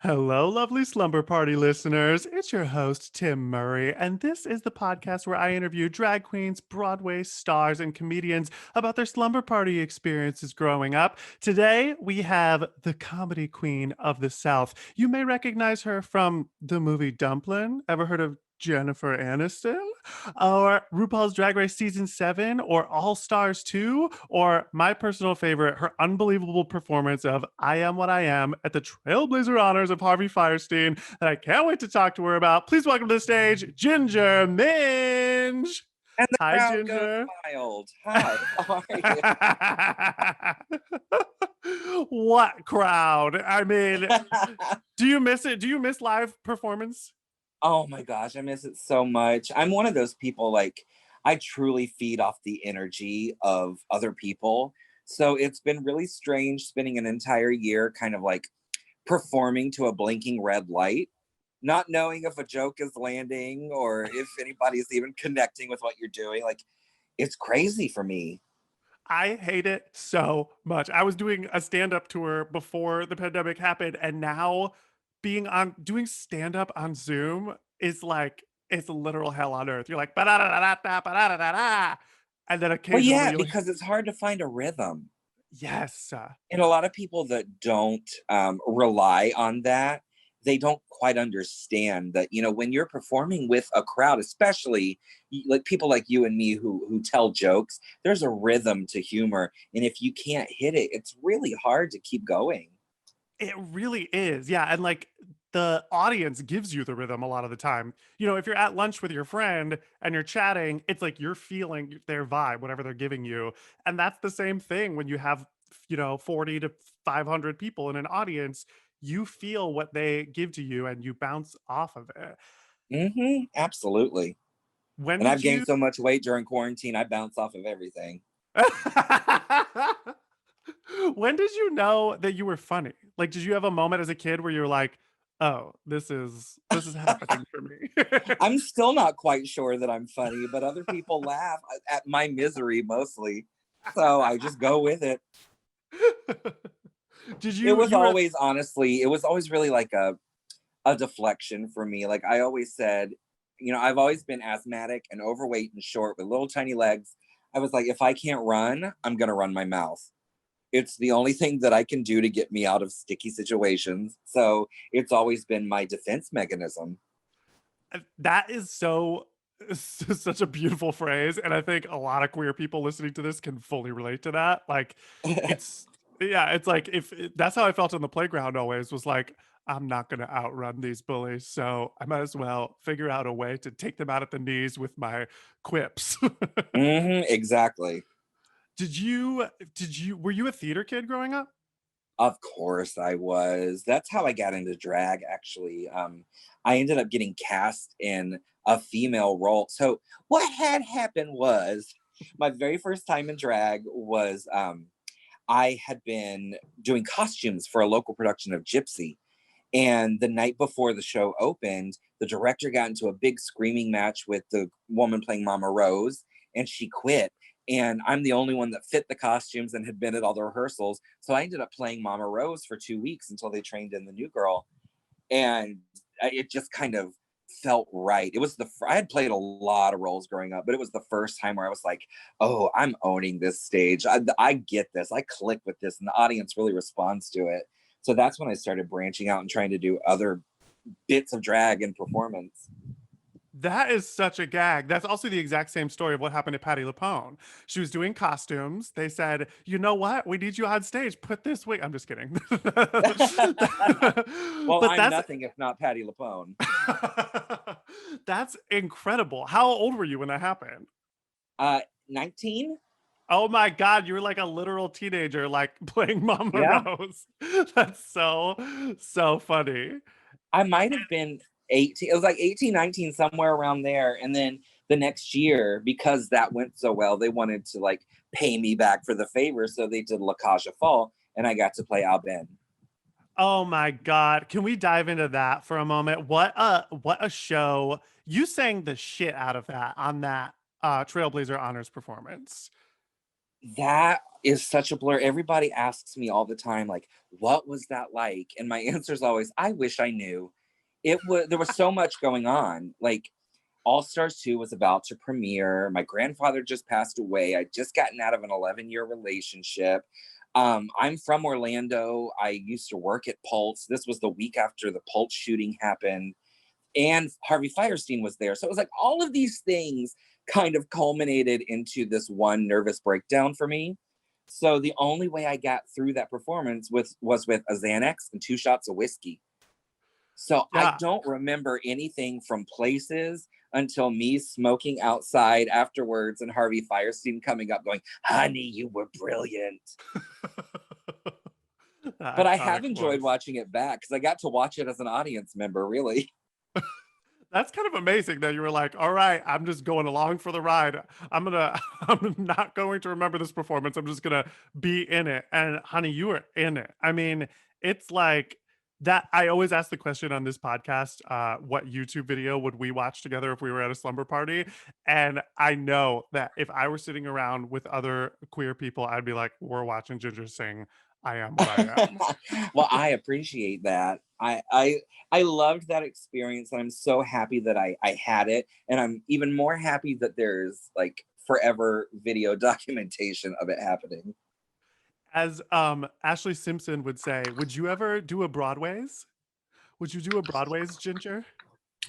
Hello, lovely Slumber Party listeners. It's your host, Tim Murray, and this is the podcast where I interview drag queens, Broadway stars, and comedians about their slumber party experiences growing up. Today, we have the comedy queen of the South. You may recognize her from the movie Dumplin'. Ever heard of Jennifer Aniston? Or RuPaul's Drag Race Season 7, or All Stars 2, or my personal favorite, her unbelievable performance of I Am What I Am at the Trailblazer Honors of Harvey Firestein that I can't wait to talk to her about. Please welcome to the stage, Ginger Minj. And the Hi, crowd goes Ginger. wild. Hi, how are you? What crowd? I mean, do you miss it? Do you miss live performance? Oh my gosh, I miss it so much. I'm one of those people, like, I truly feed off the energy of other people. So it's been really strange spending an entire year kind of like performing to a blinking red light, not knowing if a joke is landing or if anybody's even connecting with what you're doing. Like, it's crazy for me. I hate it so much. I was doing a stand-up tour before the pandemic happened, and now being on doing stand-up on Zoom is like it's literal hell on earth. You're like ba-da-da-da-da, ba-da-da-da-da, and then Well, occasionally yeah, you'll because it's hard to find a rhythm. yes. And a lot of people that don't rely on that, they don't quite understand that, when you're performing with a crowd, especially like people like you and me who tell jokes, there's a rhythm to humor, and if you can't hit it, it's really hard to keep going. It really is. Yeah, and like the audience gives you the rhythm a lot of the time. You know, if you're at lunch with your friend and you're chatting, it's like you're feeling their vibe, whatever they're giving you. And that's the same thing when you have, 40 to 500 people in an audience, you feel what they give to you and you bounce off of it. Absolutely. When And I've did gained you so much weight during quarantine, I bounce off of everything. When did you know that you were funny? Like, did you have a moment as a kid where you're like, "Oh, this is happening for me." I'm still not quite sure that I'm funny, but other people laugh at my misery mostly. So I just go with it. Did It you was you were always honestly, it was always really like a deflection for me. Like I always said, I've always been asthmatic and overweight and short with little tiny legs. I was like, if I can't run, I'm gonna run my mouth. It's the only thing that I can do to get me out of sticky situations. So it's always been my defense mechanism. that is so such a beautiful phrase, and I think a lot of queer people listening to this can fully relate to that. Like, it's yeah, it's like if that's how I felt on the playground always was like, I'm not gonna outrun these bullies, so I might as well figure out a way to take them out at the knees with my quips. Exactly. Were you a theater kid growing up? Of course I was. That's how I got into drag, actually. I ended up getting cast in a female role. So what had happened was my very first time in drag was I had been doing costumes for a local production of Gypsy. And the night before the show opened, the director got into a big screaming match with the woman playing Mama Rose, and she quit. And I'm the only one that fit the costumes and had been at all the rehearsals. So I ended up playing Mama Rose for 2 weeks until they trained in the new girl. And it just kind of felt right. It was I had played a lot of roles growing up, but it was the first time where I was like, oh, I'm owning this stage. I get this. I click with this, and the audience really responds to it. So that's when I started branching out and trying to do other bits of drag and performance. That is such a gag. That's also the exact same story of what happened to Patty LuPone. She was doing costumes. They said, "You know what? We need you on stage. Put this wig." I'm just kidding. Well, But I'm nothing if not Patty LuPone. that's incredible. How old were you when that happened? 19? Oh my god, you were like a literal teenager, like playing Mama Yeah. Rose. That's so funny. I might have been 18. It was like 18, 19, somewhere around there. And then the next year, because that went so well, they wanted to like pay me back for the favor. So they did La Cage aux Folles, and I got to play Al Ben. Oh my god. Can we dive into that for a moment? What a show. You sang the shit out of that on that Trailblazer Honors performance. That is such a blur. Everybody asks me all the time, like, what was that like? And my answer is always, I wish I knew. There was so much going on. Like, All Stars 2 was about to premiere. My grandfather just passed away. I'd just gotten out of an 11-year relationship. I'm from Orlando. I used to work at Pulse. This was the week after the Pulse shooting happened, and Harvey Firestein was there. So it was like all of these things kind of culminated into this one nervous breakdown for me. So the only way I got through that performance was with a Xanax and 2 shots of whiskey. So I Yeah. don't remember anything from places until me smoking outside afterwards and Harvey Firestein coming up going, honey, you were brilliant. The But I iconic have enjoyed voice. watching it back because I got to watch it as an audience member, really. That's kind of amazing that you were like, all right, I'm just going along for the ride. I'm not going to remember this performance. I'm just gonna be in it. And honey, you were in it. I mean, it's like that. I always ask the question on this podcast, what YouTube video would we watch together if we were at a slumber party? And I know that if I were sitting around with other queer people, I'd be like, we're watching Ginger sing I Am What I Am. Well, I appreciate that. I loved that experience, and I'm so happy that I had it, and I'm even more happy that there's like forever video documentation of it happening. As Ashley Simpson would say, would you ever do a Broadway's? Would you do a Broadway's, Ginger?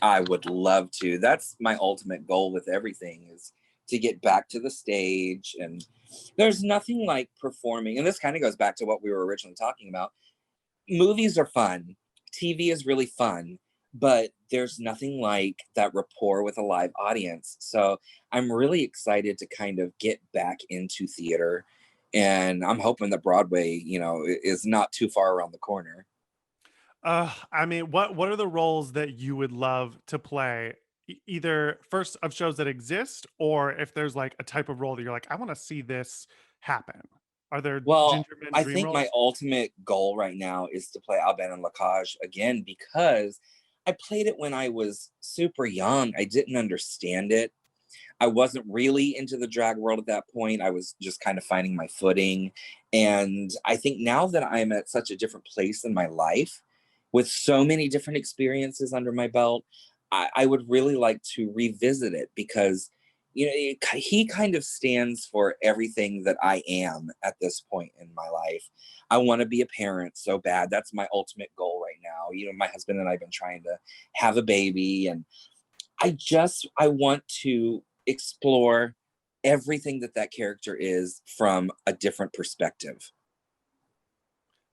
I would love to. That's my ultimate goal with everything is to get back to the stage, and there's nothing like performing. And this kind of goes back to what we were originally talking about. Movies are fun. TV is really fun, but there's nothing like that rapport with a live audience. So I'm really excited to kind of get back into theater. And I'm hoping that Broadway, is not too far around the corner. I mean, what are the roles that you would love to play? Either first of shows that exist, or if there's like a type of role that you're like, I want to see this happen. Are there Well, Ginger Men I dream think my roles? ultimate goal right now is to play Alban and Lacage again because I played it when I was super young. I didn't understand it. I wasn't really into the drag world at that point. I was just kind of finding my footing. And I think now that I'm at such a different place in my life with so many different experiences under my belt, I would really like to revisit it because, he kind of stands for everything that I am at this point in my life. I want to be a parent so bad. That's my ultimate goal right now. My husband and I have been trying to have a baby, and I want to explore everything that character is from a different perspective.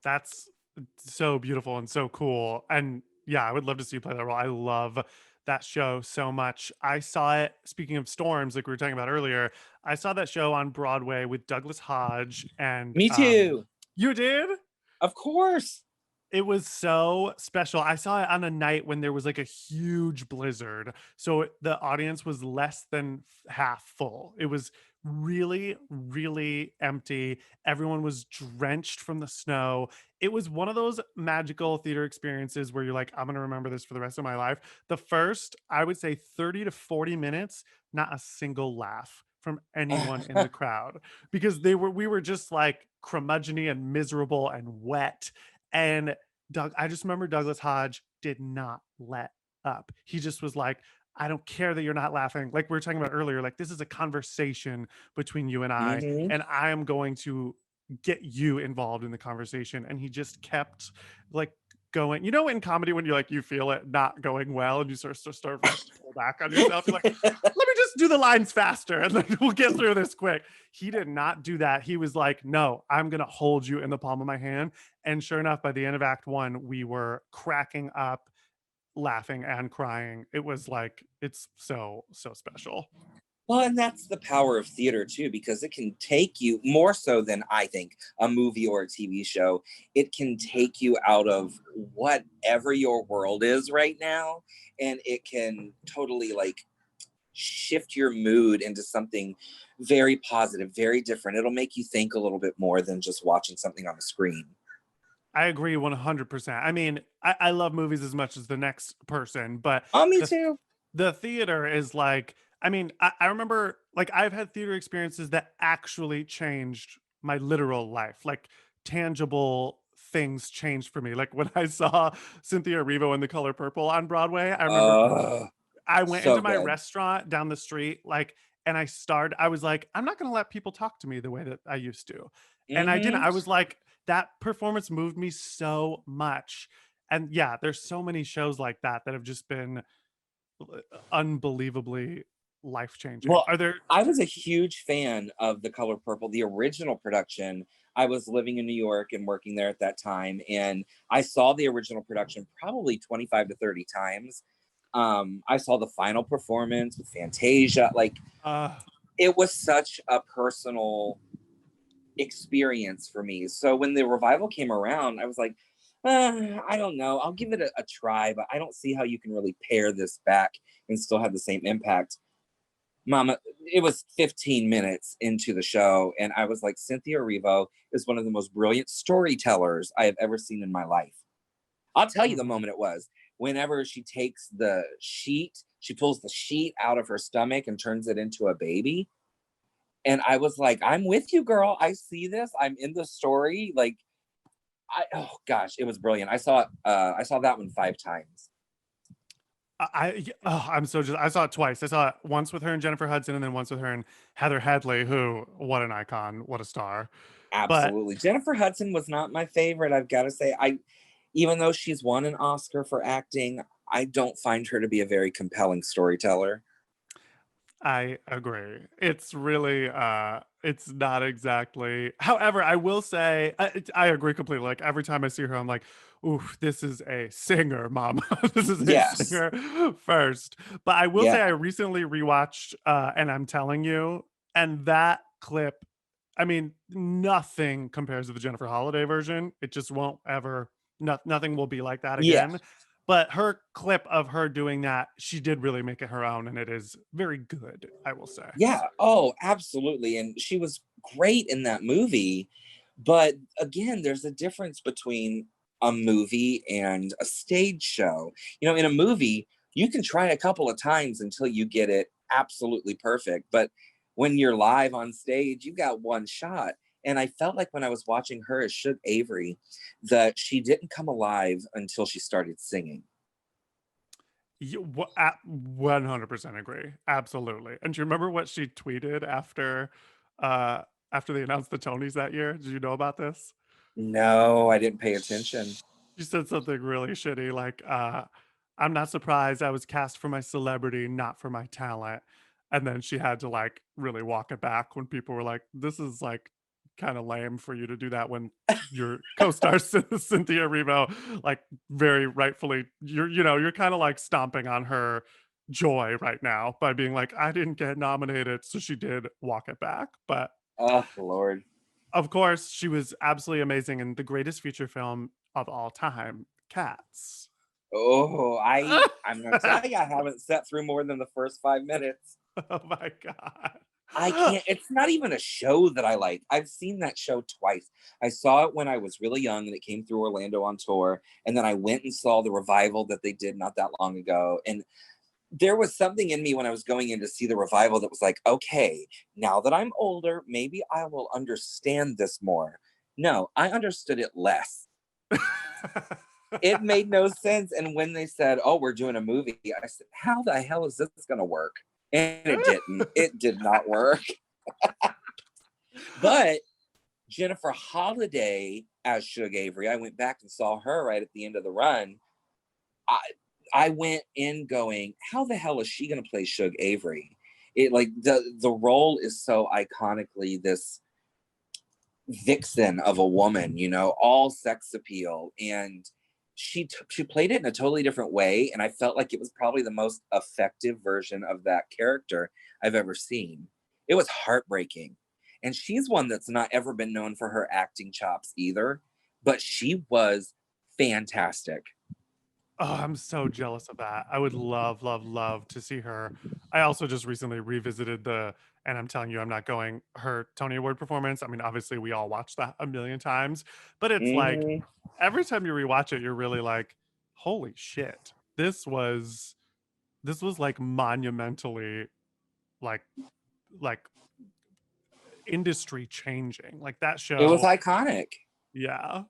That's so beautiful and so cool. And yeah, I would love to see you play that role. I love that show so much. I saw it, speaking of storms, like we were talking about earlier, I saw that show on Broadway with Douglas Hodge and Me too. you did? Of course. It was so special. I saw it on a night when there was like a huge blizzard. So the audience was less than half full. It was really, really empty. Everyone was drenched from the snow. It was one of those magical theater experiences where you're like, I'm going to remember this for the rest of my life. The first, I would say 30 to 40 minutes, not a single laugh from anyone in the crowd because we were just like curmudgeony and miserable and wet and I just remember Douglas Hodge did not let up. He just was like, I don't care that you're not laughing. Like we were talking about earlier, like this is a conversation between you Hmm. and I am going to get you involved in the conversation. And he just kept like going, in comedy when you like you feel it not going well and you start like pull back on yourself. You're like, let me just do the lines faster and then we'll get through this quick. He did not do that. He was like, no, I'm gonna hold you in the palm of my hand. And sure enough, by the end of Act One, we were cracking up, laughing and crying. It was like, it's so, so special. Well, and that's the power of theater too, because it can take you more so than I think a movie or a TV show. It can take you out of whatever your world is right now, and it can totally like shift your mood into something very positive, very different. It'll make you think a little bit more than just watching something on the screen. I agree 100%. I mean, I love movies as much as the next person, but Oh, me the too. the theater is like, I mean, I remember like I've had theater experiences that actually changed my literal life. Like tangible things changed for me. Like when I saw Cynthia Erivo in The Color Purple on Broadway, I remember Oh, I went so into my good. restaurant down the street, like, and I was like, I'm not gonna let people talk to me the way that I used to. And I didn't. Hmm. I was like, that performance moved me so much. And yeah, there's so many shows like that that have just been unbelievably life changing. Well, Are there I was a huge fan of The Color Purple, the original production. I was living in New York and working there at that time, and I saw the original production probably 25 to 30 times. I saw the final performance with Fantasia. Like, uh it was such a personal experience for me. So when the revival came around, I was like, I don't know. I'll give it a try, but I don't see how you can really pare this back and still have the same impact. Mama, it was 15 minutes into the show, and I was like, Cynthia Erivo is one of the most brilliant storytellers I have ever seen in my life. I'll tell you the mhm. moment it was. Whenever she takes the sheet, she pulls the sheet out of her stomach and turns it into a baby. And I was like, I'm with you, girl. I see this. I'm in the story. Like, oh gosh, it was brilliant. I saw that one 5 times. I'm so just I saw it twice. I saw it once with her and Jennifer Hudson, and then once with her and Heather Headley, who what an icon, what a star. But Absolutely. Jennifer Hudson was not my favorite. I've got to say, even though she's won an Oscar for acting, I don't find her to be a very compelling storyteller. I agree. It's really it's not exactly. However, I will say I agree completely. Like every time I see her I'm like, "Ooh, this is a singer, mama. This is a Yes. singer first." But I will Yeah. say I recently rewatched And I'm Telling You, and that clip, I mean, nothing compares to the Jennifer Holliday version. It just won't ever nothing will be like that Yeah. again. But her clip of her doing that, she did really make it her own, and it is very good, I will say. Yeah. Oh, absolutely. And she was great in that movie. But again, there's a difference between a movie and a stage show. In a movie, you can try a couple of times until you get it absolutely perfect. But when you're live on stage, you got one shot. And I felt like when I was watching her as Shug Avery, that she didn't come alive until she started singing. 100% agree. Absolutely. And do you remember what she tweeted uh after they announced the Tonys that year? Did you know about this? No, I didn't pay attention. She said something really shitty like, "I'm not surprised I was cast for my celebrity, not for my talent." And then she had to, like, really walk it back when people were like, "This is, like, kinda lame for you to do that when your co-star Cynthia Erivo, like, very rightfully you're kinda, like, stomping on her joy right now by being like, "I didn't get nominated," so she did walk it back, but Oh, Lord. of course, she was absolutely amazing in the greatest feature film of all time, Cats. Oh, I'm gonna tell you, I haven't sat through more than the first 5 minutes. Oh my god. I can't. It's not even a show that I like. I've seen that show twice. I saw it when I was really young and it came through Orlando on tour. And then I went and saw the revival that they did not that long ago. And there was something in me when I was going in to see the revival that was like, okay, now that I'm older, maybe I will understand this more. No, I understood it less. It made no sense. And when they said, oh, we're doing a movie, I said, how the hell is this going to work? And it didn't. It did not work. But Jennifer Holliday as Shug Avery, I went back and saw her right at the end of the run. I I went in going, how the hell is she going to play Shug Avery? It like the role is so iconically this vixen of a woman, all sex appeal, and she played it in a totally different way, and I felt like it was probably the most effective version of that character I've ever seen. It was heartbreaking, and she's one that's not ever been known for her acting chops either, but she was fantastic. Oh, I'm so jealous of that. I would love, love, love to see her. I also just recently revisited and I'm telling you, I'm not going, her Tony Award performance. I mean, obviously, we all watched that a million times, but it's like Hmm. every time you rewatch it, you're really like, holy shit, this was like monumentally like like industry changing. Like that It was show, iconic. yeah.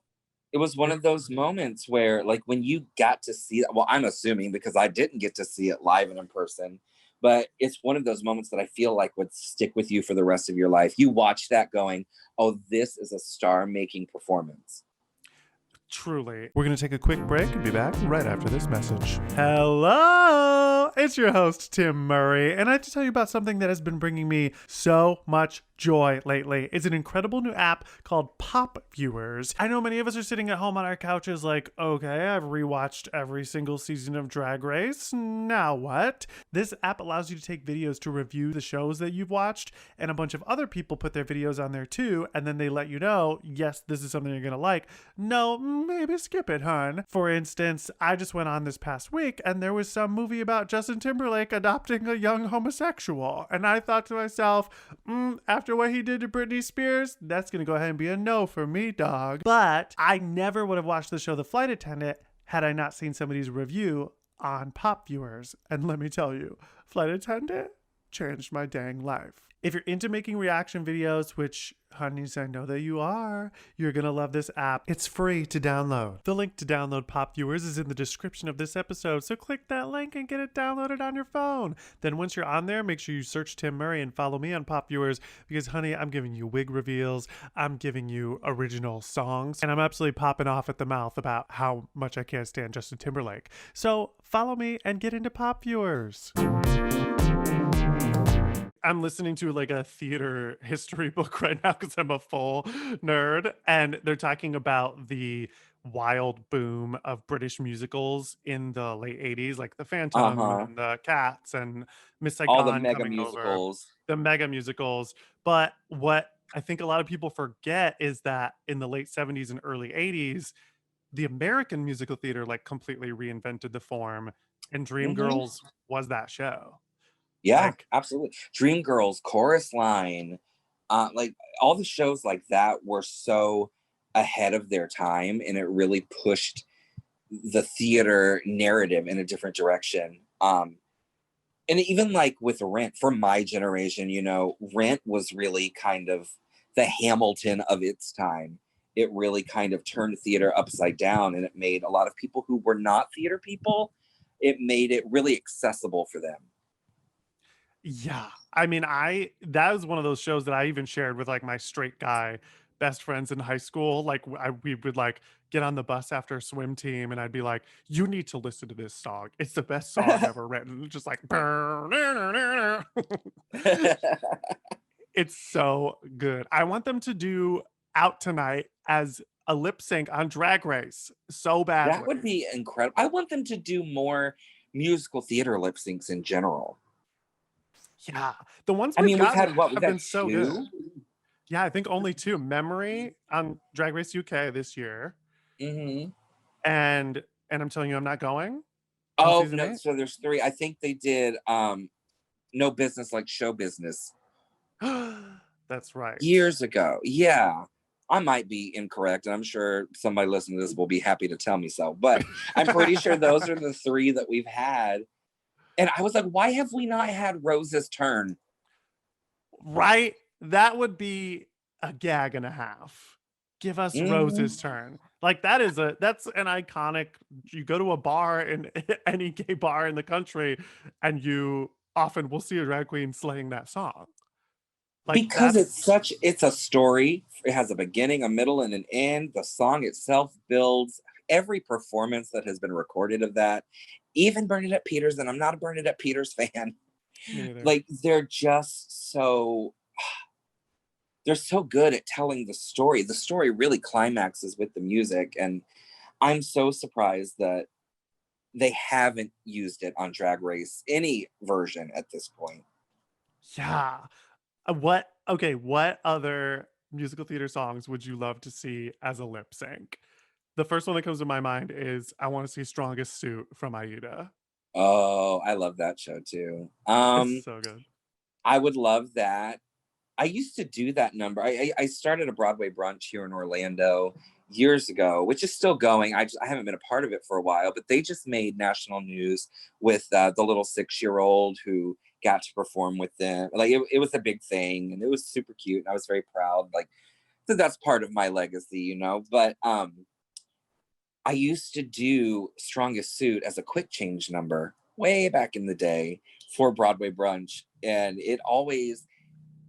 It was one It of those moments where, like, when you got to see it, well, I'm assuming because I didn't get to see it live and in person, but it's one of those moments that I feel like would stick with you for the rest of your life. You watch that going, oh, this is a star making performance. Truly. We're going to take a quick break and be back right after this message. Hello! It's your host, Tim Murray, and I have to tell you about something that has been bringing me so much joy lately. It's an incredible new app called Pop Viewers. I know many of us are sitting at home on our couches like, okay, I've rewatched every single season of Drag Race. Now what? This app allows you to take videos to review the shows that you've watched, and a bunch of other people put their videos on there too, and then they let you know, yes, this is something you're going to like. No, maybe skip it, hun. For instance, I just went on this past week and there was some movie about Justin Timberlake adopting a young homosexual. And I thought to myself, after what he did to Britney Spears, that's going to go ahead and be a no for me, dog. But I never would have watched the show The Flight Attendant had I not seen somebody's review on Pop Viewers. And let me tell you, Flight Attendant changed my dang life. If you're into making reaction videos, which, honeys, I know that you are, you're going to love this app. It's free to download. The link to download Pop Viewers is in the description of this episode, so click that link and get it downloaded on your phone. Then once you're on there, make sure you search Tim Murray and follow me on Pop Viewers because, honey, I'm giving you wig reveals, I'm giving you original songs, and I'm absolutely popping off at the mouth about how much I can't stand Justin Timberlake. So follow me and get into Pop Viewers. I'm listening to like a theater history book right now because I'm a full nerd, and they're talking about the wild boom of British musicals in the late 80s, like the Phantom Uh-huh. and the Cats and Miss All the Saigon mega coming over, musicals. the mega musicals. But what I think a lot of people forget is that in the late 70s and early 80s, the American musical theater like completely reinvented the form, and Hmm. Dreamgirls was that show. Yeah, Like, absolutely. Dreamgirls, Chorus Line, like all the shows like that were so ahead of their time, and it really pushed the theater narrative in a different direction. And even like with Rent, for my generation, Rent was really kind of the Hamilton of its time. It really kind of turned theater upside down, and it made a lot of people who were not theater people, it made it really accessible for them. yeah. I mean, that was one of those shows that I even shared with like my straight guy best friends in high school. Like we would like get on the bus after a swim team and I'd be like, you need to listen to this song. It's the best song ever written. Just like it's so good. I want them to do Out Tonight as a lip sync on Drag Race so That would badly. be incredible. I want them to do more musical theater lip syncs in general. Yeah. The ones I we've mean, we've gotten had what? We've have been had so two. good. Yeah, I think only two. Memory on Drag Race UK this year, Hmm. and I'm telling you, I'm not going on Oh season no, 8. so there's three. I think they did No Business Like Show Business That's right. years ago. Yeah. I might be incorrect, and I'm sure somebody listening to this will be happy to tell me so. But I'm pretty sure those are the three that we've had. And I was like, why have we not had Rose's Turn? Right? That would be a gag and a half. Give us Hmm. Rose's Turn. Like that's an iconic. You go to a bar in any gay bar in the country, and you often will see a drag queen slaying that song. Like Because that's it's a story. It has a beginning, a middle, and an end. The song itself builds every performance that has been recorded of that. Even Bernadette Peters, and I'm not a Bernadette Peters fan. me neither. Like they're so good at telling the story. The story really climaxes with the music, and I'm so surprised that they haven't used it on Drag Race any version at this point. Yeah. What other musical theater songs would you love to see as a lip sync? The first one that comes to my mind is I want to see Strongest Suit from Aida. Oh, I love that show too. It's so good. I would love that. I used to do that number. I started a Broadway brunch here in Orlando years ago, which is still going. I haven't been a part of it for a while, but they just made national news with the little 6-year-old who got to perform with them. Like it was a big thing, and it was super cute. And I was very proud. Like, so that's part of my legacy, you know. But I used to do Strongest Suit as a quick change number way back in the day for Broadway brunch, and it always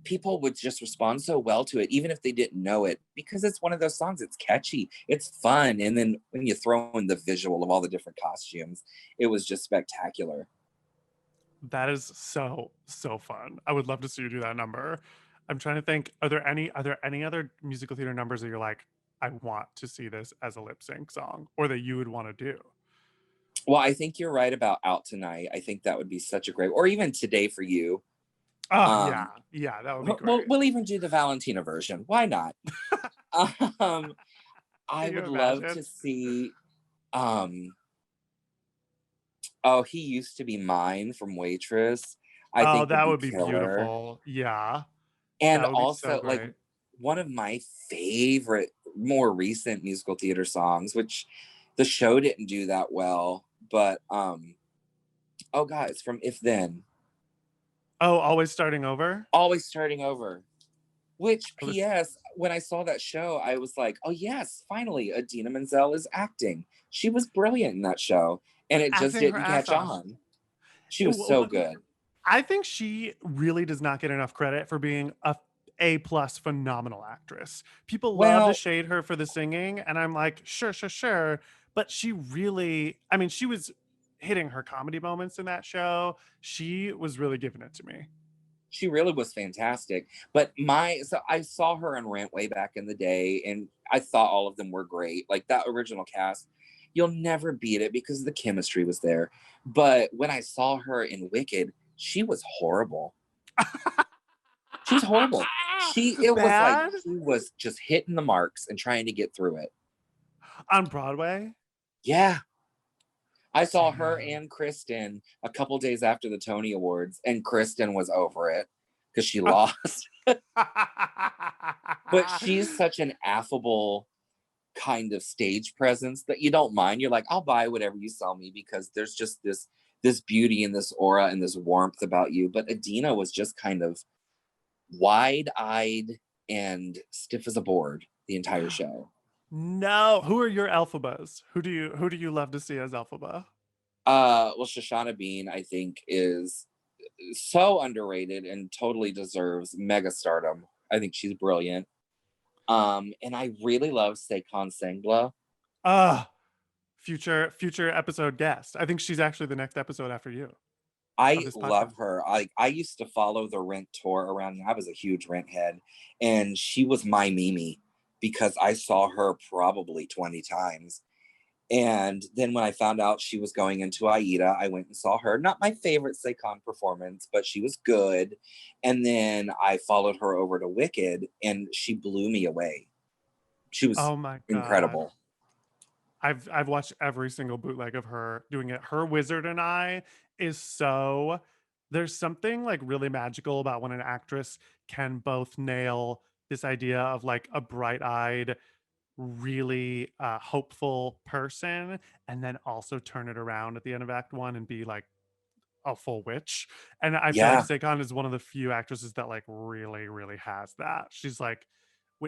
people would just respond so well to it, even if they didn't know it, because it's one of those songs. It's catchy, it's fun, and then when you throw in the visual of all the different costumes, it was just spectacular. That is so fun. I would love to see you do that number. I'm trying to think, are there any other musical theater numbers that you're like, I want to see this as a lip sync song, or that you would want to do? Well, I think you're right about Out Tonight. I think that would be such a great, or even Today for You. Oh yeah, Um, yeah, that would be we'll great. we'll even do the Valentina version. Why not? Um, I Can you would love imagine? to see. Um, oh, He Used to Be Mine from Waitress. I Oh, think would that be would be killer. beautiful. Yeah, And that would be so also, like, great. one of my favorite, more recent musical theater songs, which the show didn't do that well, but oh god, it's from If Then. Oh, always starting over. Always Starting Over. Which, I was P.S., when I saw that show, I was like, oh yes, finally, Adina Menzel is acting. She was brilliant in that show, and it just acting her didn't ass catch off. on. She was so good. I think she really does not get enough credit for being a plus phenomenal actress. People love to Well, shade her for the singing, and I'm like, sure, but she really, I mean, she was hitting her comedy moments in that show. She was really giving it to me. she really was fantastic. But so I saw her in Rent way back in the day, and I thought all of them were great. Like that original cast, you'll never beat it because the chemistry was there. But when I saw her in Wicked, she was horrible. She was horrible. It was like Bad she was just hitting the marks and trying to get through it. on Broadway. Yeah. I saw her Damn. and Kristen a couple days after the Tony Awards, and Kristen was over it because she lost. But she's such an affable kind of stage presence that you don't mind. You're like, I'll buy whatever you sell me because there's just this beauty and this aura and this warmth about you. But Adina was just kind of wide-eyed and stiff as a board the entire show. No, who are your alphabas? Who do you love to see as alphaba? Well, Shoshana Bean, I think, is so underrated and totally deserves mega stardom. I think she's brilliant. And I really love Sekon Sengla. Ah, future episode guest. I think she's actually the next episode after you of I this love podcast. her. I used to follow the Rent tour around. I was a huge Rent head, and she was my Mimi because I saw her probably 20 times. And then when I found out she was going into Aida, I went and saw her. Not my favorite Sekon performance, but she was good. And then I followed her over to Wicked, and she blew me away. She was Oh my god. incredible. I've watched every single bootleg of her doing it. Her Wizard and I is so there's something like really magical about when an actress can both nail this idea of like a bright-eyed, really hopeful person, and then also turn it around at the end of Act One and be like a full witch. And I feel like Yeah. Sekon is one of the few actresses that like really has that. She's like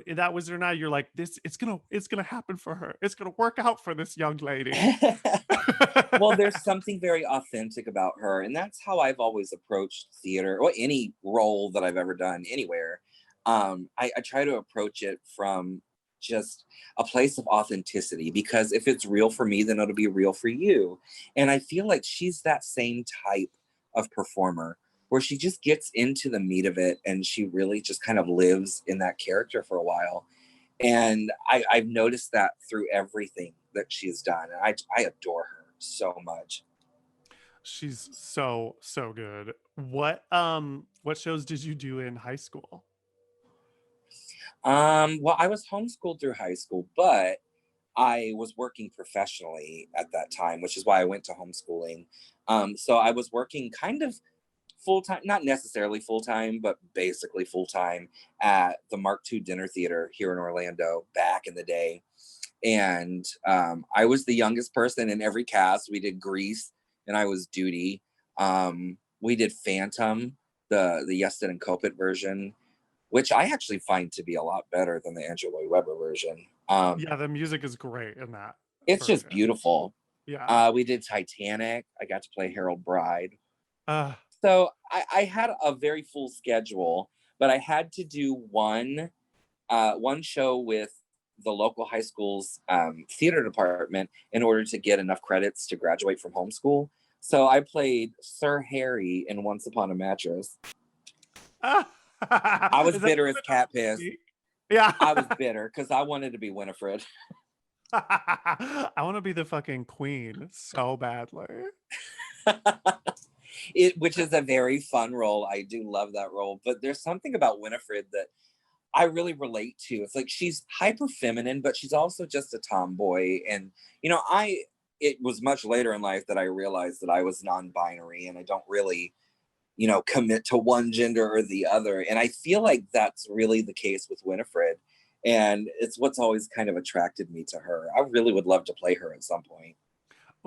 that Wizard and I, you're like this. It's gonna happen for her. It's gonna work out for this young lady. Well, there's something very authentic about her, and that's how I've always approached theater or any role that I've ever done anywhere. I try to approach it from just a place of authenticity because if it's real for me, then it'll be real for you. And I feel like she's that same type of performer where she just gets into the meat of it and she really just kind of lives in that character for a while. And I've noticed that through everything that she's done. And I adore her so much. She's so good. What shows did you do in high school? Well, I was homeschooled through high school, but I was working professionally at that time, which is why I went to homeschooling. So I was working kind of full time, not necessarily full time, but basically full time at the Mark II Dinner Theater here in Orlando back in the day. And I was the youngest person in every cast. We did Grease, and I was Duty. We did Phantom, the Yeston and Copit version, which I actually find to be a lot better than the Andrew Lloyd Webber version. Yeah, the music is great in that It's just version. beautiful. Yeah. We did Titanic. I got to play Harold Bride. Uh, So I had a very full schedule, but I had to do one show with the local high school's theater department in order to get enough credits to graduate from homeschool. So I played Sir Harry in Once Upon a Mattress. I was is that bitter as cat piss. yeah. I was bitter because I wanted to be Winifred. I want to be the fucking queen so badly. Which is a very fun role. I do love that role, but there's something about Winifred that I really relate to. It's like she's hyper feminine, but she's also just a tomboy. And it was much later in life that I realized that I was non-binary and I don't really, commit to one gender or the other. And I feel like that's really the case with Winifred. And it's what's always kind of attracted me to her. I really would love to play her at some point.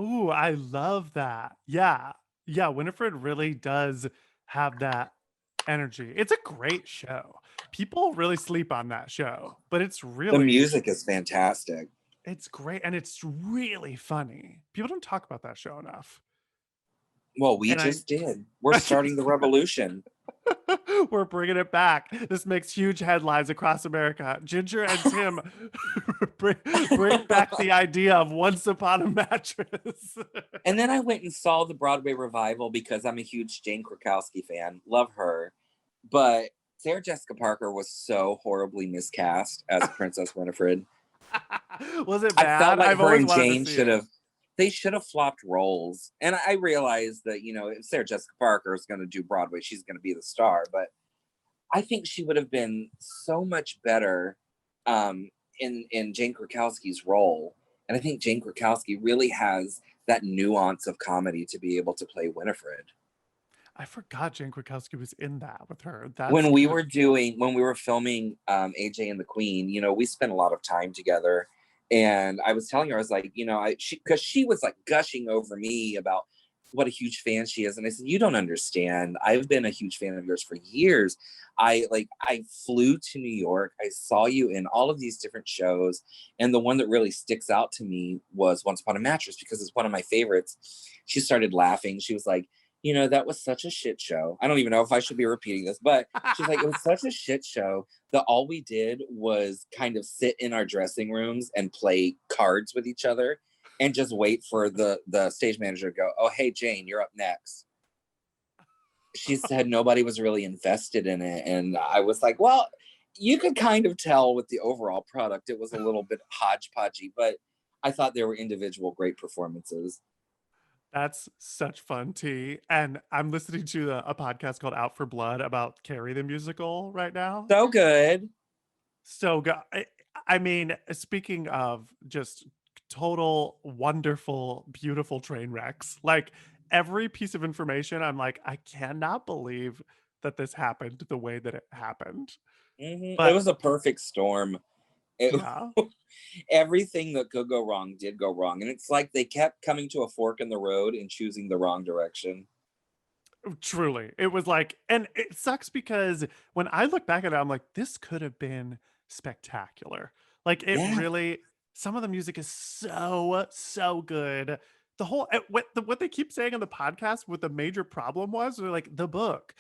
Ooh, I love that. Yeah. Yeah, Winifred really does have that energy. It's a great show. People really sleep on that show, but The music is fantastic. it's great and it's really funny. People don't talk about that show enough. Well, we And I just did. We're starting the revolution. we're bringing it back. This makes huge headlines across America. Ginger and Tim bring back the idea of Once Upon a Mattress. And then I went and saw the Broadway revival because I'm a huge Jane Krakowski fan. Love her. But Sarah Jessica Parker was so horribly miscast as Princess Winifred. Was it bad? I felt like I've her always and wanted Jane to see it. they should have flopped roles. And I realized that, if Sarah Jessica Parker is going to do Broadway, she's going to be the star. But I think she would have been so much better in Jane Krakowski's role. And I think Jane Krakowski really has that nuance of comedy to be able to play Winifred. I forgot Jane Krakowski was in that with her. That's When we kind were filming AJ and the Queen, we spent a lot of time together. And I was telling her, I was like, because she was like gushing over me about what a huge fan she is. And I said, you don't understand. I've been a huge fan of yours for years. I flew to New York. I saw you in all of these different shows. And the one that really sticks out to me was Once Upon a Mattress because it's one of my favorites. She started laughing. She was like, that was such a shit show. I don't even know if I should be repeating this, but she's like, it was such a shit show that all we did was kind of sit in our dressing rooms and play cards with each other and just wait for the stage manager to go, oh, hey, Jane, you're up next. She said nobody was really invested in it. And I was like, well, you could kind of tell with the overall product. It was a little bit hodgepodgey, but I thought there were individual great performances. That's such fun, T. And I'm listening to a podcast called Out for Blood about Carrie the musical right now. So good. So good. I mean, speaking of just total wonderful, beautiful train wrecks, like every piece of information, I'm like, I cannot believe that this happened the way that it happened. Mm-hmm. It But was a perfect storm. yeah. Everything that could go wrong did go wrong. And it's like they kept coming to a fork in the road and choosing the wrong direction. Truly. It was like, and it sucks because when I look back at it, I'm like, this could have been spectacular. Like, it Yeah. really, some of the music is so good. The whole, what they keep saying on the podcast, what the major problem was, they're like, the book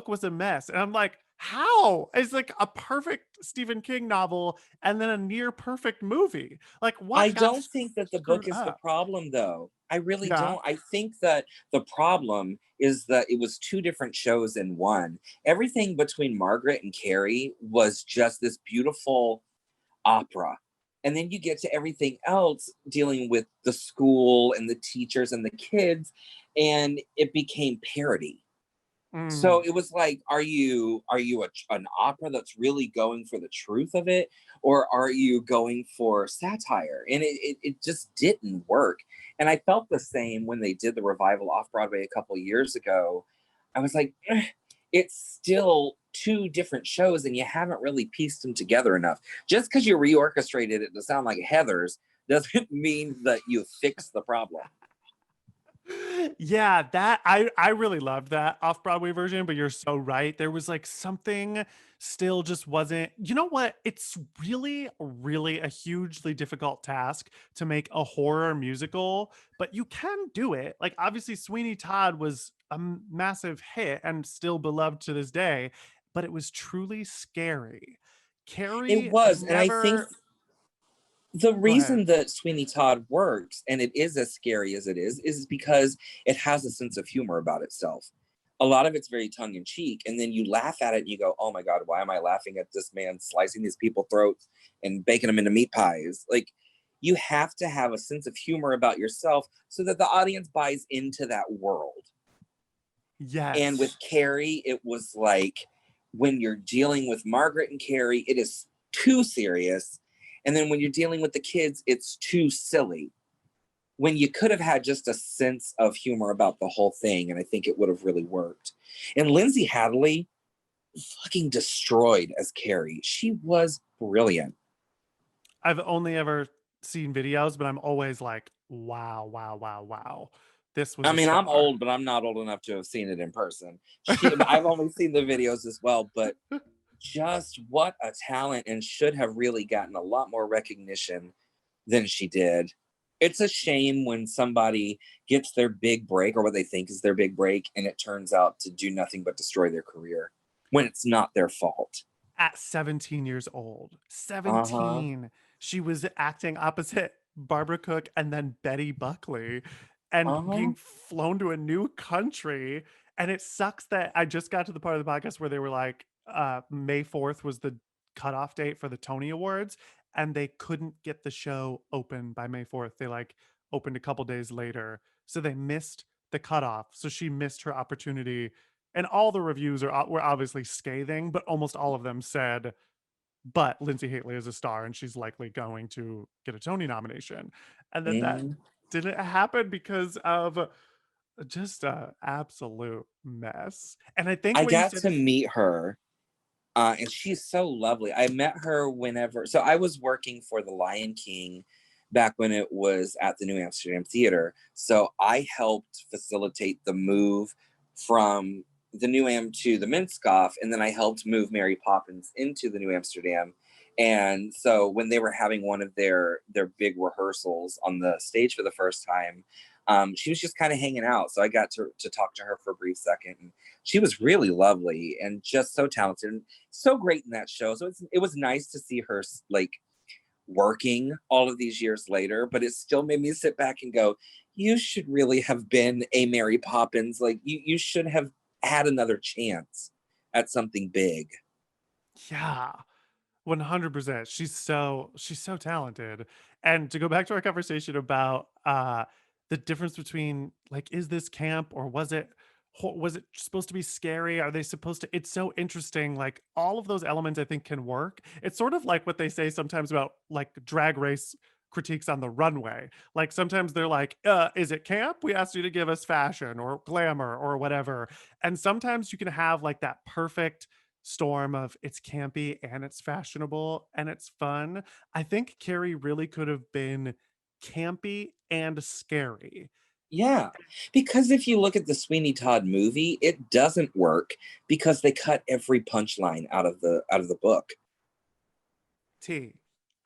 was a mess. And I'm like, how? It's like a perfect Stephen King novel and then a near perfect movie. Like, I what got don't think that the screwed book is the up? problem, though. I really Yeah. don't. I think that the problem is that it was two different shows in one. Everything between Margaret and Carrie was just this beautiful opera. And then you get to everything else dealing with the school and the teachers and the kids, and it became parody. So Mm. it was like, are you an opera that's really going for the truth of it, or are you going for satire? And it just didn't work. And I felt the same when they did the revival off Broadway a couple years ago. I was like, it's still two different shows, and you haven't really pieced them together enough. Just because you reorchestrated it to sound like Heather's doesn't mean that you fixed the problem. Yeah, that I really loved that off-Broadway version, but you're so right. There was, like, something still just wasn't you know what? It's really, really a hugely difficult task to make a horror musical, but you can do it. Like, obviously, Sweeney Todd was a massive hit and still beloved to this day, but it was truly scary. It Carrie was, and I think never the Go ahead. reason that Sweeney Todd works, and it is as scary as it is because it has a sense of humor about itself. A lot of it's very tongue in cheek, and then you laugh at it and you go, "Oh my god, why am I laughing at this man slicing these people's throats and baking them into meat pies?" Like, you have to have a sense of humor about yourself so that the audience buys into that world. And Yes. with Carrie, it was like when you're dealing with Margaret and Carrie, it is too serious. And then when you're dealing with the kids, it's too silly. When you could have had just a sense of humor about the whole thing, and I think it would have really worked. And Lindsay Hadley fucking destroyed as Carrie. She was brilliant. I've only ever seen videos, but I'm always like, "Wow, wow, wow, wow. This was I a mean, I'm star." old, but I'm not old enough to have seen it in person. I've only seen the videos as well, but just what a talent, and should have really gotten a lot more recognition than she did. It's a shame when somebody gets their big break or what they think is their big break and it turns out to do nothing but destroy their career when it's not their fault. At 17 years old. Uh-huh. 17. She was acting opposite Barbara Cook and then Betty Buckley and Uh-huh. being flown to a new country. And it sucks that I just got to the part of the podcast where they were like, May 4th was the cutoff date for the Tony Awards, and they couldn't get the show open by May 4th. They like opened a couple days later. So they missed the cutoff. So she missed her opportunity, and all the reviews were obviously scathing, but almost all of them said, "But Lindsay Haley is a star, and she's likely going to get a Tony nomination." And then that Mhm. didn't happen because of just a absolute mess. And I think I when you got said to meet her, and she's so lovely. I met her whenever, so I was working for the Lion King back when it was at the New Amsterdam Theater. So I helped facilitate the move from the New Am to the Minskoff, and then I helped move Mary Poppins into the New Amsterdam. And so when they were having one of their big rehearsals on the stage for the first time, she was just kind of hanging out. So I got to talk to her for a brief second. And she was really lovely and just so talented and so great in that show. So it was nice to see her like working all of these years later, but it still made me sit back and go, you should really have been a Mary Poppins. Like you should have had another chance at something big. yeah, 100%. She's so talented. And to go back to our conversation about the difference between, like, is this camp or was it supposed to be scary? Are they supposed to It's so interesting. Like, all of those elements I think can work. It's sort of like what they say sometimes about like drag race critiques on the runway. Like sometimes they're like, is it camp? We asked you to give us fashion or glamour or whatever. And sometimes you can have like that perfect storm of it's campy and it's fashionable and it's fun. I think Carrie really could have been campy and scary. Yeah. Because if you look at the Sweeney Todd movie, it doesn't work because they cut every punchline out of the book. T.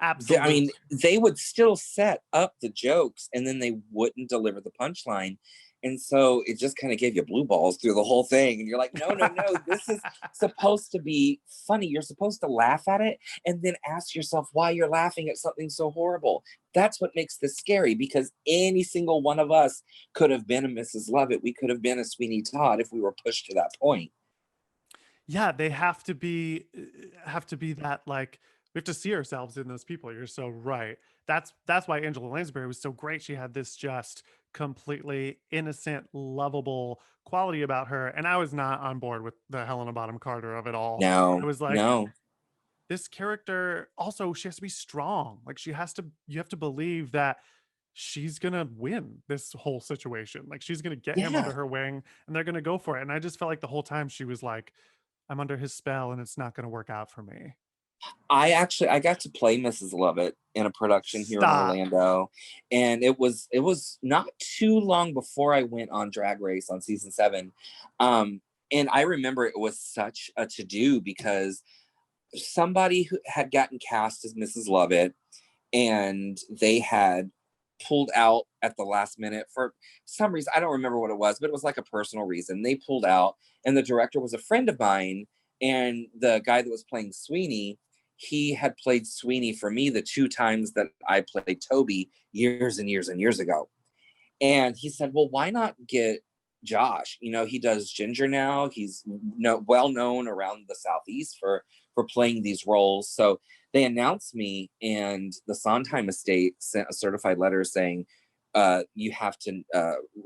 I Absolute. mean, they would still set up the jokes and then they wouldn't deliver the punchline. And so it just kind of gave you blue balls through the whole thing. And you're like, no, no, no, this is supposed to be funny. You're supposed to laugh at it and then ask yourself why you're laughing at something so horrible. That's what makes this scary because any single one of us could have been a Mrs. Lovett. We could have been a Sweeney Todd if we were pushed to that point. Yeah, they have to be that, like, we have to see ourselves in those people. You're so right. That's why Angela Lansbury was so great. She had this just completely innocent, lovable quality about her, and I was not on board with the Helena Bonham Carter of it all. I No, was like, no. this character also, she has to be strong. Like, you have to believe that she's gonna win this whole situation. Like, she's gonna get him under Yeah. her wing and they're gonna go for it. And I just felt like the whole time she was like, I'm under his spell and it's not gonna work out for me. I got to play Mrs. Lovett in a production here in Stop. Orlando, and it was not too long before I went on Drag Race on season 7. And I remember it was such a to-do because somebody who had gotten cast as Mrs. Lovett, and they had pulled out at the last minute for some reason. I don't remember what it was, but it was like a personal reason. They pulled out, and the director was a friend of mine, and the guy that was playing Sweeney, he had played Sweeney for me the 2 times that I played Toby years and years and years ago. And he said, well, why not get Josh? He does Ginger now. He's well known around the Southeast for playing these roles. So they announced me, and the Sondheim estate sent a certified letter saying, you have to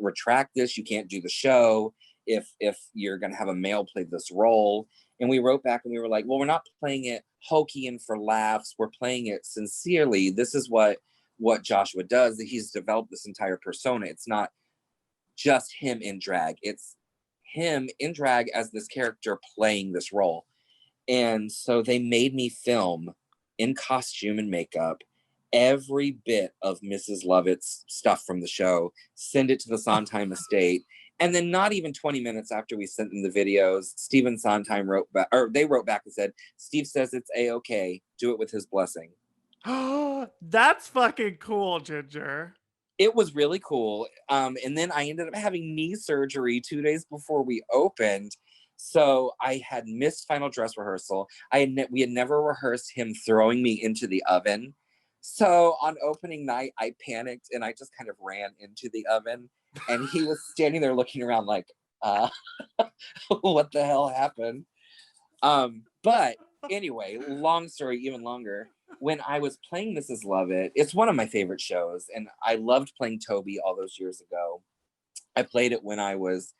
retract this. You can't do the show if you're going to have a male play this role. And we wrote back and we were like, well, we're not playing it hokey and for laughs. We're playing it sincerely. This is what Joshua does. That he's developed this entire persona. It's not just him in drag. It's him in drag as this character playing this role. And so they made me film in costume and makeup every bit of Mrs. Lovett's stuff from the show, send it to the Sondheim estate. And then not even 20 minutes after we sent them the videos, Stephen Sondheim wrote back, or they wrote back and said, Steve says it's A-okay. Do it with his blessing. That's fucking cool, Ginger. It was really cool. And then I ended up having knee surgery 2 days before we opened. So I had missed final dress rehearsal. We had never rehearsed him throwing me into the oven. So on opening night, I panicked and I just kind of ran into the oven. And he was standing there looking around like, what the hell happened? But anyway, long story, even longer. When I was playing Mrs. Lovett, it's one of my favorite shows. And I loved playing Toby all those years ago. I played it when I was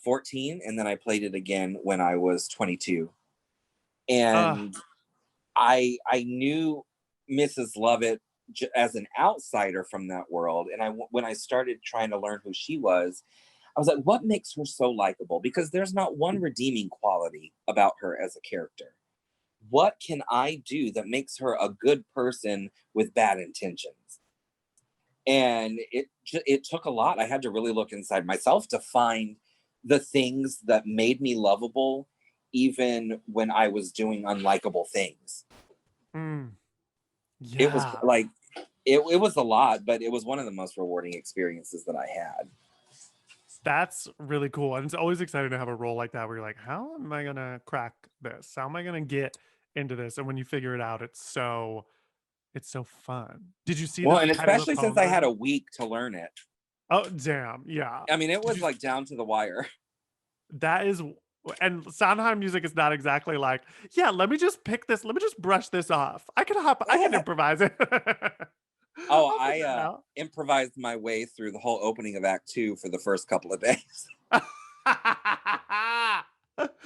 14, and then I played it again when I was 22. And I knew Mrs. Lovett as an outsider from that world. And when I started trying to learn who she was, I was like, what makes her so likable? Because there's not one redeeming quality about her as a character. What can I do that makes her a good person with bad intentions? And it took a lot. I had to really look inside myself to find the things that made me lovable, even when I was doing unlikable things. Yeah. It was like it was a lot, but it was one of the most rewarding experiences that I had. That's really cool. And it's always exciting to have a role like that where you're like, how am I gonna crack this? How am I gonna get into this? And when you figure it out, it's so fun. Did you see Well, the and Tidy the especially since Pone I had a version? week to learn it. Oh damn, yeah. I mean, it Did was you like down to the wire. that is and Sondheim music is not exactly like, yeah, let me just pick this, let me just brush this off. I can improvise it. Oh, I'll figure it I out. improvised my way through the whole opening of Act 2 for the first couple of days. I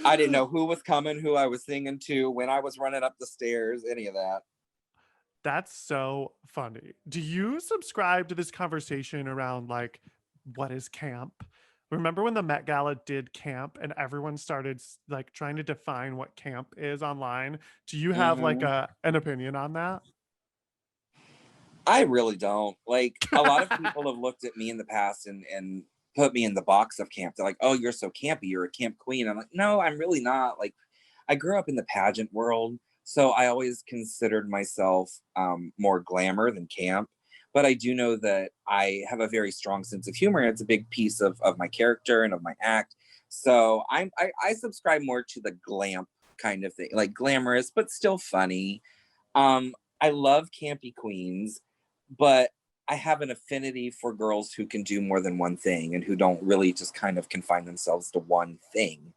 didn't know who was coming, who I was singing to, when I was running up the stairs, any of that. That's so funny. Do you subscribe to this conversation around like what is camp? Remember when the Met Gala did camp and everyone started like trying to define what camp is online? Do you have like Mm-hmm. an opinion on that? I really don't. Like, a lot of people have looked at me in the past and put me in the box of camp. They're like, oh, you're so campy. You're a camp queen. I'm like, no, I'm really not. Like, I grew up in the pageant world. So I always considered myself more glamour than camp. But I do know that I have a very strong sense of humor. It's a big piece of my character and of my act. So I subscribe more to the glam kind of thing, like glamorous, but still funny. I love campy queens, but I have an affinity for girls who can do more than one thing and who don't really just kind of confine themselves to one thing.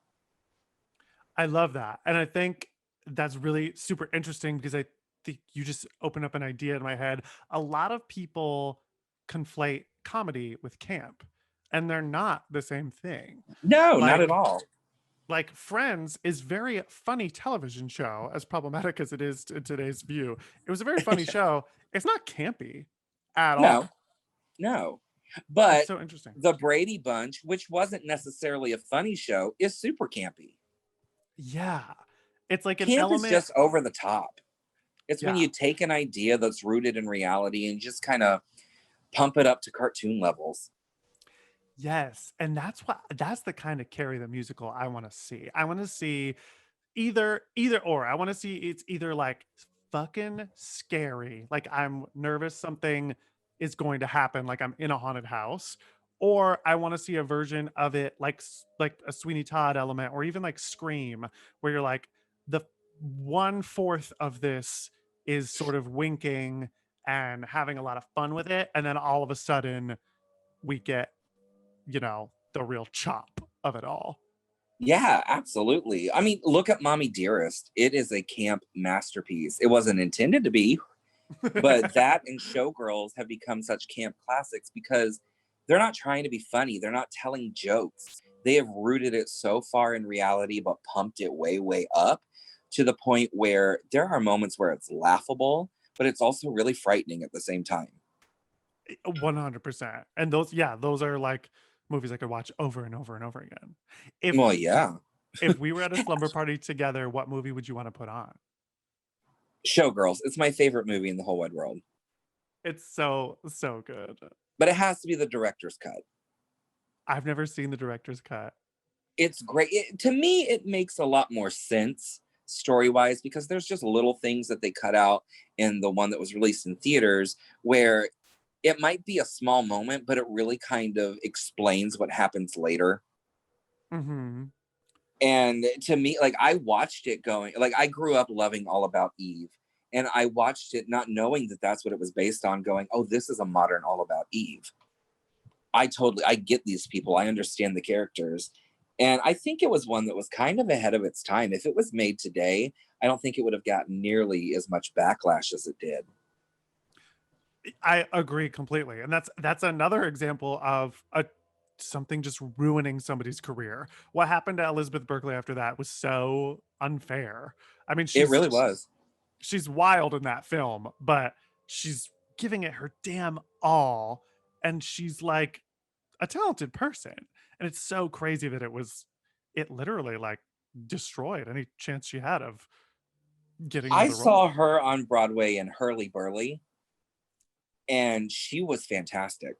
I love that. And I think that's really super interesting because I think you just open up an idea in my head. A lot of people conflate comedy with camp, and they're not the same thing. No, not at Like all. Friends is very funny television show, as problematic as it is in today's view. It was a very funny show. It's not campy at No, all. no. It's But so interesting. the Brady Bunch, which wasn't necessarily a funny show, is super campy. Yeah. It's like an Camp is element. just over the top. It's when Yeah. you take an idea that's rooted in reality and just kind of pump it up to cartoon levels. Yes, and that's the kind of Carrie the musical I want to see. I want to see either or. I want to see it's either like fucking scary, like I'm nervous something is going to happen, like I'm in a haunted house, or I want to see a version of it like like a Sweeney Todd element, or even like Scream, where you're like the 1/4 of this is sort of winking and having a lot of fun with it, and then all of a sudden we get the real chop of it all. Yeah, absolutely. I mean, look at Mommy Dearest. It is a camp masterpiece. It wasn't intended to be, but that and Showgirls have become such camp classics because they're not trying to be funny. They're not telling jokes. They have rooted it so far in reality, but pumped it way, way up to the point where there are moments where it's laughable, but it's also really frightening at the same time. 100%. And those, yeah, those are like movies I could watch over and over and over again. If Well, yeah. if we were at a slumber party together, what movie would you want to put on? Showgirls. It's my favorite movie in the whole wide world, It's so good. but it has to be the director's cut. I've never seen the director's cut. It's great. To me, it makes a lot more sense story wise because there's just little things that they cut out in the one that was released in theaters where it might be a small moment, but it really kind of explains what happens later. Mhm. And to me, like I watched it going, like I grew up loving All About Eve. And I watched it not knowing that that's what it was based on, going, oh, this is a modern All About Eve. I get these people. I understand the characters. And I think it was one that was kind of ahead of its time. If it was made today, I don't think it would have gotten nearly as much backlash as it did. I agree completely. And that's another example of a something just ruining somebody's career. What happened to Elizabeth Berkley after that was so unfair. I mean, It really was. she's wild in that film, but she's giving it her damn all, and she's like a talented person. And it's so crazy that it literally like destroyed any chance she had of getting I another role. saw her on Broadway in Hurly Burly, and she was fantastic.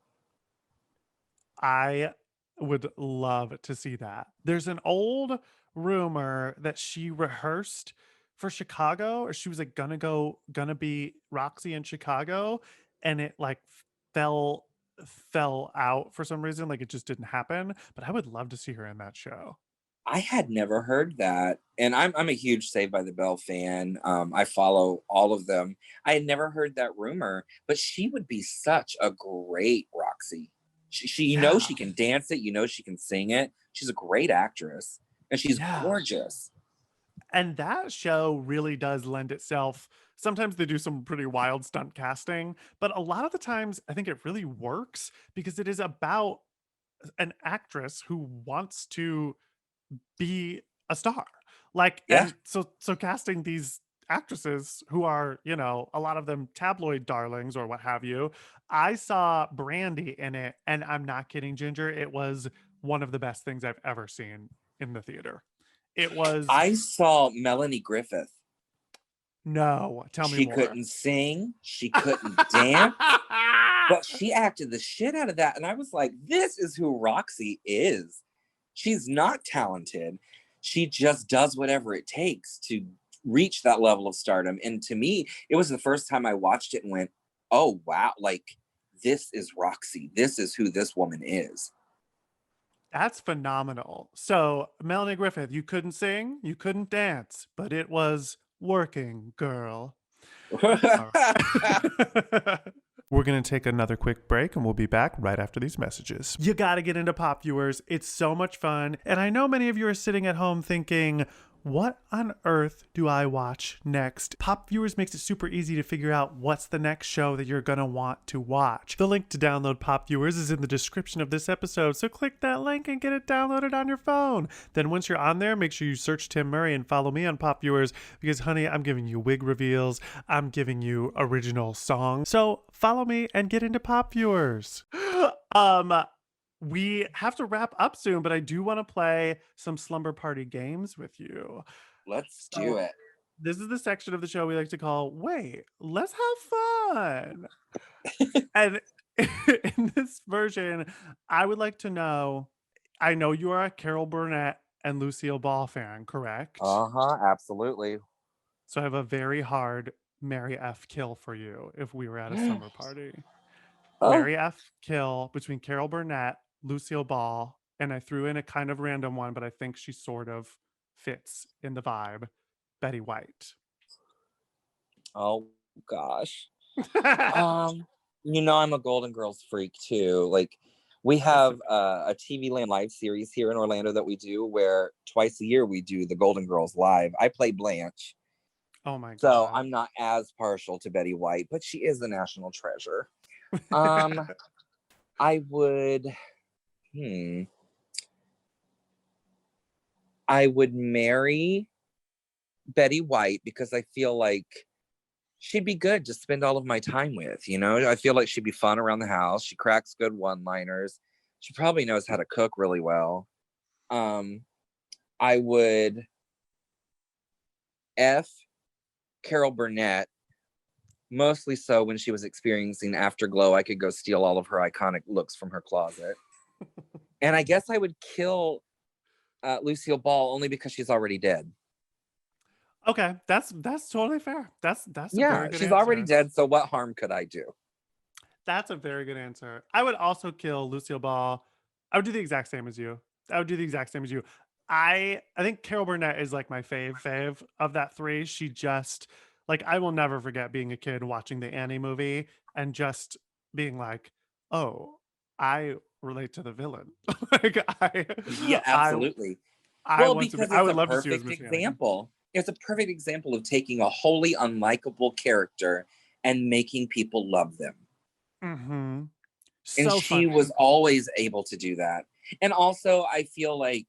I would love to see that. There's an old rumor that she rehearsed for Chicago, or she was like gonna be Roxy in Chicago, and it like fell fell out for some reason, like it just didn't happen. But I would love to see her in that show. I had never heard that, and I'm a huge Saved by the Bell fan. I follow all of them. I had never heard that rumor, but she would be such a great Roxy. She Yeah. she can dance it. She can sing it. She's a great actress, and she's Yeah. gorgeous. And that show really does lend itself. Sometimes they do some pretty wild stunt casting, but a lot of the times I think it really works because it is about an actress who wants to be a star. Like, Yeah, and so casting these actresses who are, a lot of them tabloid darlings or what have you. I saw Brandy in it, and I'm not kidding, Ginger. It was one of the best things I've ever seen in the theater. It was I saw Melanie Griffith. no, tell me She more. couldn't sing. She couldn't dance. But she acted the shit out of that. And I was like, this is who Roxy is. She's not talented. She just does whatever it takes to reach that level of stardom. And to me, it was the first time I watched it and went, oh, wow, like this is Roxy. This is who this woman is. That's phenomenal. So, Melanie Griffith, you couldn't sing, you couldn't dance, but it was working, girl. All right. We're going to take another quick break and we'll be back right after these messages. You got to get into Pop Viewers. It's so much fun. And I know many of you are sitting at home thinking, what on earth do I watch next? Pop Viewers makes it super easy to figure out what's the next show that you're going to want to watch. The link to download Pop Viewers is in the description of this episode, so click that link and get it downloaded on your phone. Then once you're on there, make sure you search Tim Murray and follow me on Pop Viewers because, honey, I'm giving you wig reveals. I'm giving you original songs. So follow me and get into Pop Viewers. We have to wrap up soon, but I do want to play some Slumber Party games with you. Let's do So it. this is the section of the show we like to call "Wait, let's have fun." And in this version, I would like to know. I know you are a Carol Burnett and Lucille Ball fan, correct? Uh-huh, absolutely. So I have a very hard Mary F. kill for you if we were at a slumber party. Oh, Mary F. kill between Carol Burnett, Lucille Ball, and I threw in a kind of random one, but I think she sort of fits in the vibe. Betty White. oh gosh. Um, I'm a Golden Girls freak too. Like, we Also have good. a TV Land live series here in Orlando that we do where twice a year we do the Golden Girls live. I play Blanche, Oh my so god. I'm not as partial to Betty White, but she is a national treasure. Um, I would, hmm, I would marry Betty White because I feel like she'd be good to spend all of my time with. I feel like she'd be fun around the house. She cracks good one-liners. She probably knows how to cook really well. Um, I would F Carol Burnett, mostly so when she was experiencing afterglow, I could go steal all of her iconic looks from her closet. And I guess I would kill Lucille Ball only because she's already dead. Okay, that's totally fair. That's a very Yeah, good she's already answer. dead, so what harm could I do? That's a very good answer. I would also kill Lucille Ball. I would do the exact same as you. I would do the exact same as you. I think Carol Burnett is like my fave of that three. She just like I will never forget being a kid watching the Annie movie and just being like, "Oh, I relate to the villain." like Yeah, I absolutely. I Well, want to be because I it's would a love to see you as perfect Miss Annie. example. It's a perfect example of taking a wholly unlikable character and making people love them. Mhm. And So she was funny. always able to do that. And also, I feel like,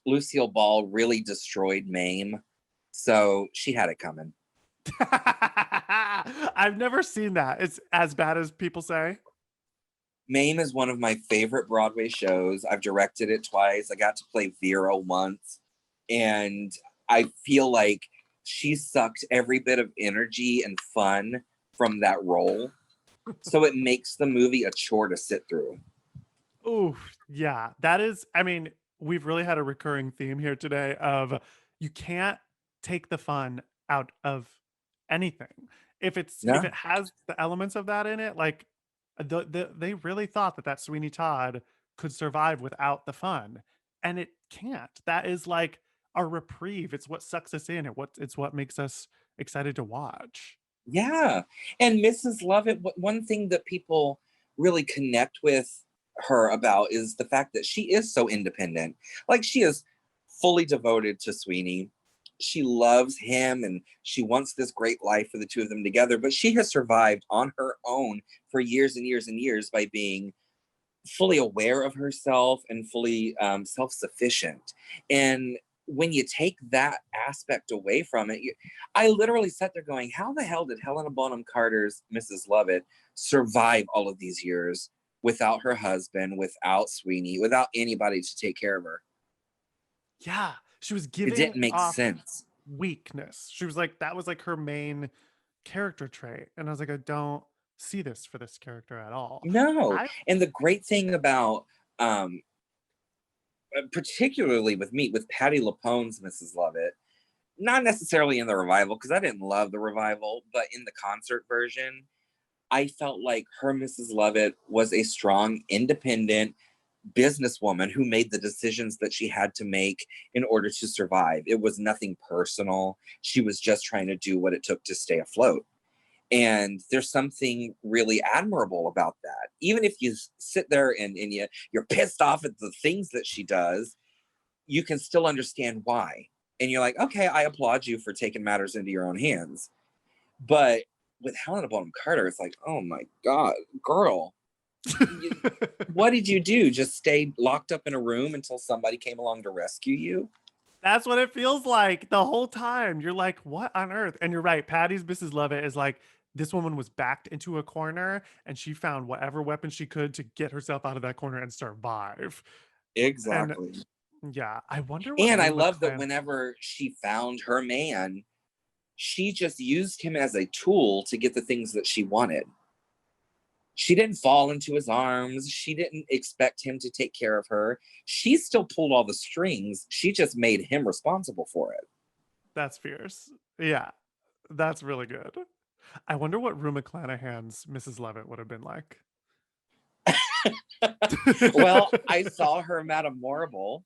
Lucille Ball really destroyed Mame. So she had it coming. I've never seen that. It's as bad as people say. Mame is one of my favorite Broadway shows. I've directed it twice. I got to play Vera once. And I feel like she sucked every bit of energy and fun from that role. So it makes the movie a chore to sit through. Ooh, yeah. That is, I mean, we've really had a recurring theme here today of you can't take the fun out of anything. If No. it has the elements of that in it, like they really thought that Sweeney Todd could survive without the fun, and it can't. That is like a reprieve. It's what sucks us in. It's what makes us excited to watch. Yeah. And Mrs. Lovett, one thing that people really connect with her about is the fact that she is so independent. Like, she is fully devoted to Sweeney. She loves him and she wants this great life for the two of them together, but she has survived on her own for years and years and years by being fully aware of herself and fully self-sufficient. And when you take that aspect away from it, I literally sat there going, how the hell did Helena Bonham Carter's Mrs. Lovett survive all of these years without her husband, without Sweeney, without anybody to take care of her? Yeah, she was It giving didn't make off sense. weakness. She was like that was like her main character trait, and I was like, I don't see this for this character at all. No. I And the great thing about um particularly with Patty LaPone's Mrs. Lovett, not necessarily in the revival because I didn't love the revival, but in the concert version, I felt like her Mrs. Lovett was a strong, independent businesswoman who made the decisions that she had to make in order to survive. It was nothing personal. She was just trying to do what it took to stay afloat. And there's something really admirable about that. Even if you sit there and you're pissed off at the things that she does, you can still understand why. And you're like, okay, I applaud you for taking matters into your own hands. But with Helena Bonham Carter, it's like, oh my God, girl, what did you do? Just stay locked up in a room until somebody came along to rescue you? That's what it feels like the whole time. You're like, what on earth? And you're right. Patty's Mrs. Lovett is like, this woman was backed into a corner and she found whatever weapon she could to get herself out of that corner and survive. And Exactly. Yeah, I wonder what And I Rue love that McClanahan. whenever she found her man, she just used him as a tool to get the things that she wanted. She didn't fall into his arms. She didn't expect him to take care of her. She still pulled all the strings. She just made him responsible for it. That's fierce. Yeah, that's really good. I wonder what Rue McClanahan's Mrs. Lovett would have been like. Well, I saw her Madame Morrible,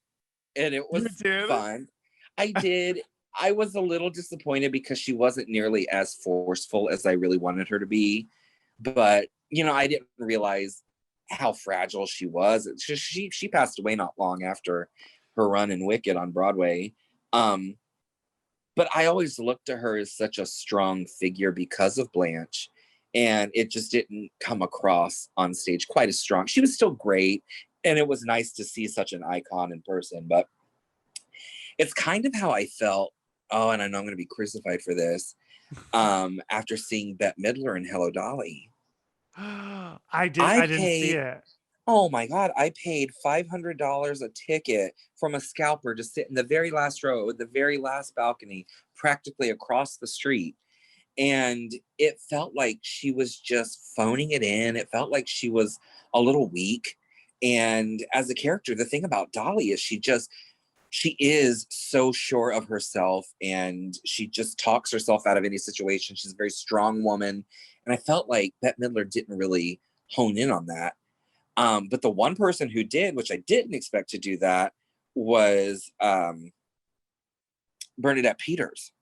and it You was did? fun. I did. I was a little disappointed because she wasn't nearly as forceful as I really wanted her to be. But, I didn't realize how fragile she was. It's just she passed away not long after her run in Wicked on Broadway. Um, but I always looked to her as such a strong figure because of Blanche. And it just didn't come across on stage quite as strong. She was still great, and it was nice to see such an icon in person. But it's kind of how I felt. Oh, and I know I'm going to be crucified for this. After seeing Bette Midler in Hello Dolly, I I didn't see paid. it. Oh my God, I paid $500 a ticket from a scalper to sit in the very last row with the very last balcony, practically across the street. And it felt like she was just phoning it in. It felt like she was a little weak. And as a character, the thing about Dolly is she is so sure of herself, and she just talks herself out of any situation. She's a very strong woman. And I felt like Bette Midler didn't really hone in on that. But the one person who did, which I didn't expect to do that, was Bernadette Peters.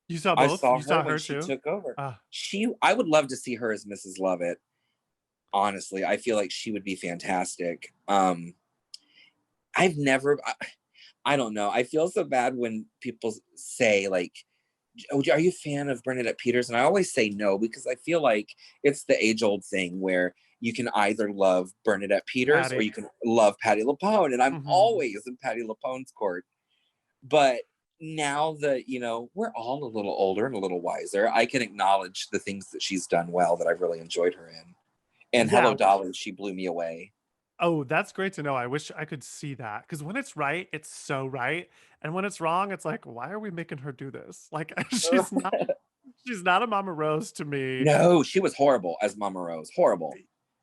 You saw I both? saw You her saw when her she too? took over. Ah, I would love to see her as Mrs. Lovett. Honestly, I feel like she would be fantastic. I've never, I don't know. I feel so bad when people say like, "Oh, are you a fan of Bernadette Peters?" And I always say no, because I feel like it's the age-old thing where you can either love Bernadette Peters or Patty. you can love Patti LuPone, and I'm Mhm. always in Patti LuPone's court. But now that we're all a little older and a little wiser, I can acknowledge the things that she's done well that I've really enjoyed her in. And Hello Yeah. Dolly, she blew me away. Oh, that's great to know. I wish I could see that because when it's right, it's so right, and when it's wrong, it's like, why are we making her do this? Like, she's not a Mama Rose to me. No, she was horrible as Mama Rose. Horrible.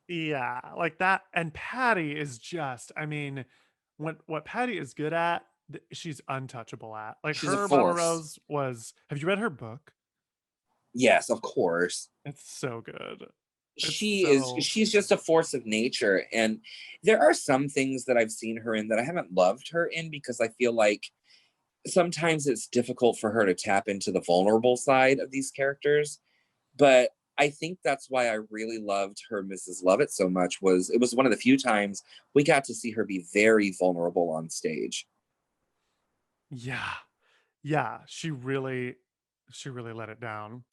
Yeah, like that. And Patty is just, I mean, what Patty is good at, she's untouchable at. Like She's a her Mama force. Rose was. Have you read her book? Yes, of course. It's so good. It's so. She's just a force of nature. And there are some things that I've seen her in that I haven't loved her in, because I feel like sometimes it's difficult for her to tap into the vulnerable side of these characters. But I think that's why I really loved her Mrs. Lovett so much. Was it was one of the few times we got to see her be very vulnerable on stage. Yeah, yeah. She really let it down.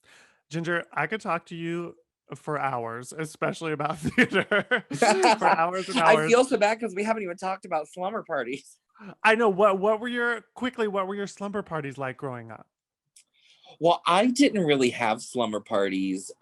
Ginger, I could talk to you for hours, especially about theater, for hours and I hours. feel so bad because we haven't even talked about slumber parties. I know what were your slumber parties like growing up? Well, I didn't really have slumber parties.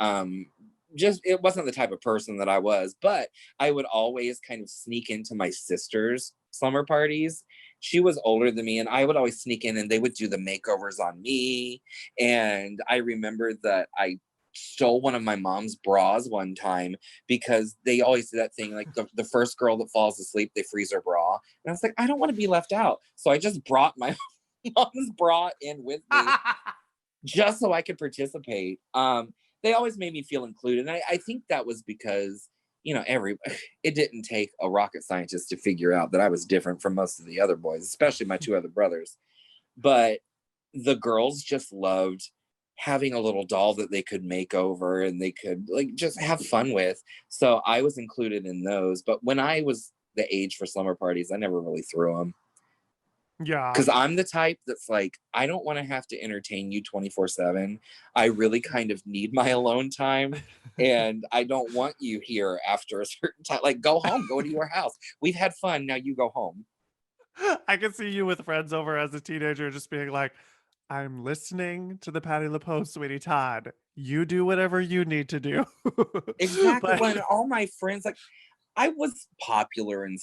Just it wasn't the type of person that I was, but I would always kind of sneak into my sister's slumber parties. She was older than me, and I would always sneak in, and they would do the makeovers on me. And I remember that I stole one of my mom's bras one time, because they always do that thing like the first girl that falls asleep, they freeze her bra. And I was like, I don't want to be left out. So I just brought my mom's bra in with me just so I could participate. They always made me feel included. And I think that was because, every it didn't take a rocket scientist to figure out that I was different from most of the other boys, especially my two other brothers. But the girls just loved having a little doll that they could make over and they could like just have fun with. So I was included in those. But when I was the age for slumber parties, I never really threw them, Yeah. because I'm the type that's like, I don't want to have to entertain you 24/7. I really kind of need my alone time. And I don't want you here after a certain time. Like, go home, go to your house. We've had fun. Now you go home. I can see you with friends over as a teenager just being like, I'm listening to the Patty LuPone Sweeney Todd. You do whatever you need to do. Exactly. But When all my friends, like, I was popular in